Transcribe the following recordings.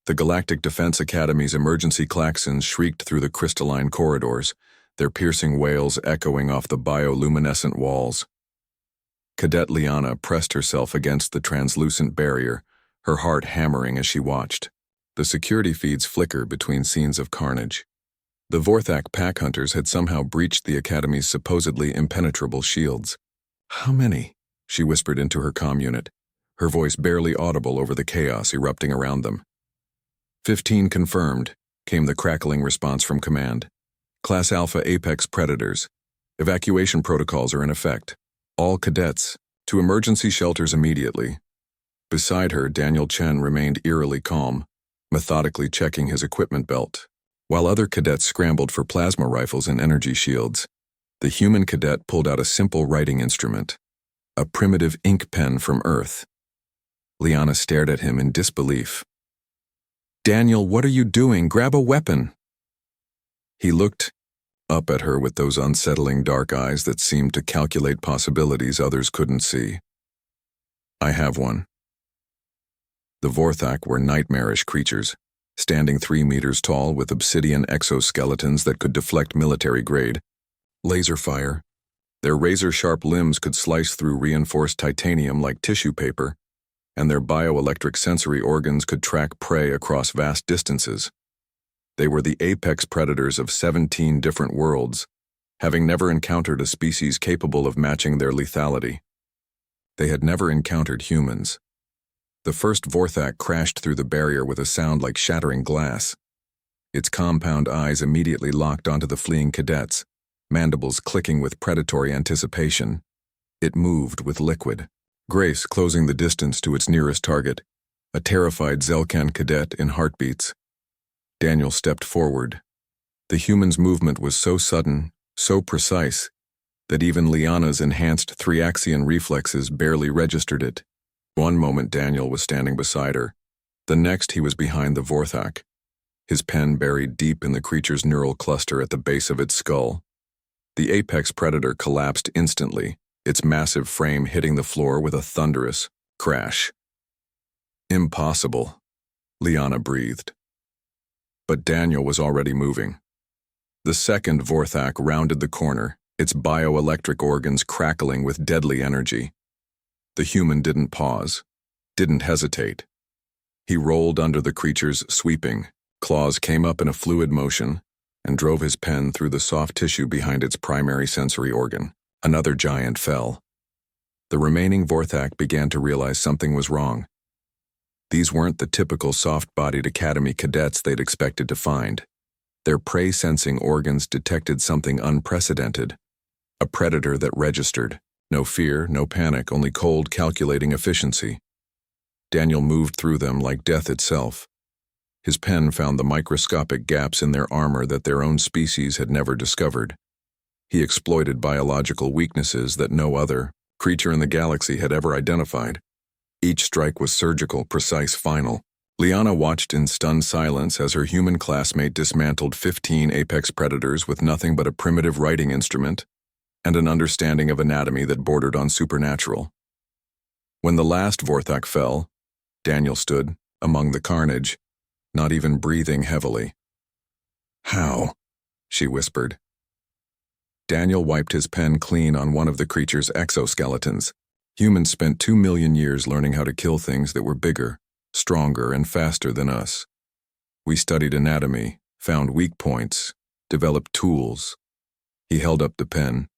The Galactic Defense Academy's emergency klaxons shrieked through the crystalline corridors, their piercing wails echoing off the bioluminescent walls. Cadet Liana pressed herself against the translucent barrier, her heart hammering as she watched. The security feeds flicker between scenes of carnage. The Vorthak pack hunters had somehow breached the Academy's supposedly impenetrable shields. "How many?" she whispered into her comm unit, her voice barely audible over the chaos erupting around them. 15 confirmed, came the crackling response from command. Class Alpha Apex Predators. Evacuation protocols are in effect. All cadets, to emergency shelters immediately. Beside her, Daniel Chen remained eerily calm, methodically checking his equipment belt. While other cadets scrambled for plasma rifles and energy shields, the human cadet pulled out a simple writing instrument, a primitive ink pen from Earth. Liana stared at him in disbelief. "Daniel, what are you doing? Grab a weapon!" He looked up at her with those unsettling dark eyes that seemed to calculate possibilities others couldn't see. "I have one." The Vorthak were nightmarish creatures, standing 3 meters tall with obsidian exoskeletons that could deflect military-grade laser fire. Their razor-sharp limbs could slice through reinforced titanium like tissue paper, and their bioelectric sensory organs could track prey across vast distances. They were the apex predators of 17 different worlds, having never encountered a species capable of matching their lethality. They had never encountered humans. The first Vorthak crashed through the barrier with a sound like shattering glass. Its compound eyes immediately locked onto the fleeing cadets, mandibles clicking with predatory anticipation. It moved with liquid grace, closing the distance to its nearest target, a terrified Zelkan cadet in heartbeats. Daniel stepped forward. The human's movement was so sudden, so precise, that even Liana's enhanced Thriaxian reflexes barely registered it. One moment Daniel was standing beside her. The next he was behind the Vorthak, his pen buried deep in the creature's neural cluster at the base of its skull. The apex predator collapsed instantly, its massive frame hitting the floor with a thunderous crash. "Impossible," Liana breathed. But Daniel was already moving. The second Vorthak rounded the corner, its bioelectric organs crackling with deadly energy. The human didn't pause, didn't hesitate. He rolled under the creature's sweeping, claws came up in a fluid motion, and drove his pen through the soft tissue behind its primary sensory organ. Another giant fell. The remaining Vorthak began to realize something was wrong. These weren't the typical soft-bodied academy cadets they'd expected to find. Their prey-sensing organs detected something unprecedented, a predator that registered. No fear, no panic, only cold, calculating efficiency. Daniel moved through them like death itself. His pen found the microscopic gaps in their armor that their own species had never discovered. He exploited biological weaknesses that no other creature in the galaxy had ever identified. Each strike was surgical, precise, final. Liana watched in stunned silence as her human classmate dismantled 15 apex predators with nothing but a primitive writing instrument and an understanding of anatomy that bordered on supernatural. When the last Vorthak fell, Daniel stood among the carnage, not even breathing heavily. "How?" she whispered. Daniel wiped his pen clean on one of the creature's exoskeletons. Humans spent 2 million years learning how to kill things that were bigger, stronger, and faster than us. We studied anatomy, found weak points, developed tools. He held up the pen.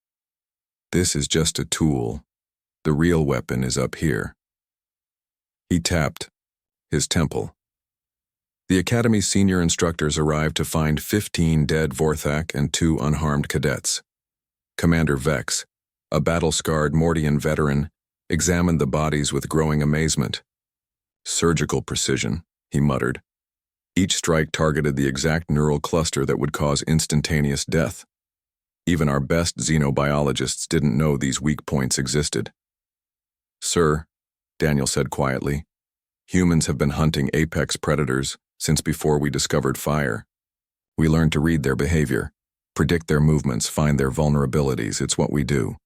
"This is just a tool. The real weapon is up here." He tapped his temple. The Academy's senior instructors arrived to find 15 dead Vorthak and 2 unharmed cadets. Commander Vex, a battle-scarred Mordian veteran, examined the bodies with growing amazement. "Surgical precision," he muttered. Each strike targeted the exact neural cluster that would cause instantaneous death. Even our best xenobiologists didn't know these weak points existed. "Sir," Daniel said quietly, "humans have been hunting apex predators since before we discovered fire. We learned to read their behavior, predict their movements, find their vulnerabilities. It's what we do."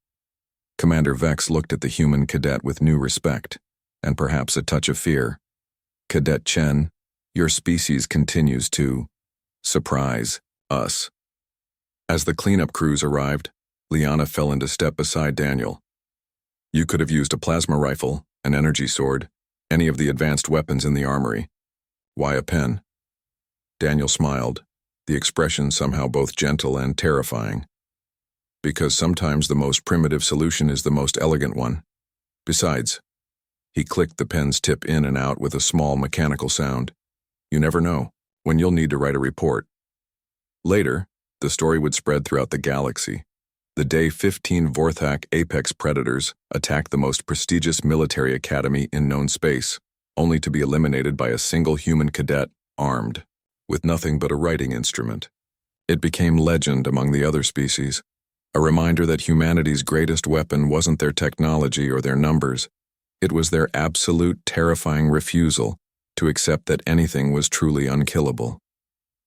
Commander Vex looked at the human cadet with new respect, and perhaps a touch of fear. "Cadet Chen, Your species continues to surprise us. As the cleanup crews arrived, Liana fell into step beside Daniel. You could have used a plasma rifle, an energy sword, any of the advanced weapons in the armory. Why a pen? Daniel smiled, the expression somehow both gentle and terrifying. Because sometimes the most primitive solution is the most elegant one. Besides, he clicked the pen's tip in and out with a small mechanical sound. You never know when you'll need to write a report. Later, the story would spread throughout the galaxy. The day 15 Vorthak apex predators attacked the most prestigious military academy in known space, only to be eliminated by a single human cadet, armed, with nothing but a writing instrument. It became legend among the other species, a reminder that humanity's greatest weapon wasn't their technology or their numbers. It was their absolute, terrifying refusal to accept that anything was truly unkillable.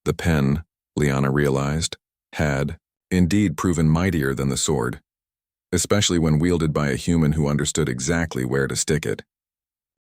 The pen, Liana realized, had, indeed, proven mightier than the sword, especially when wielded by a human who understood exactly where to stick it.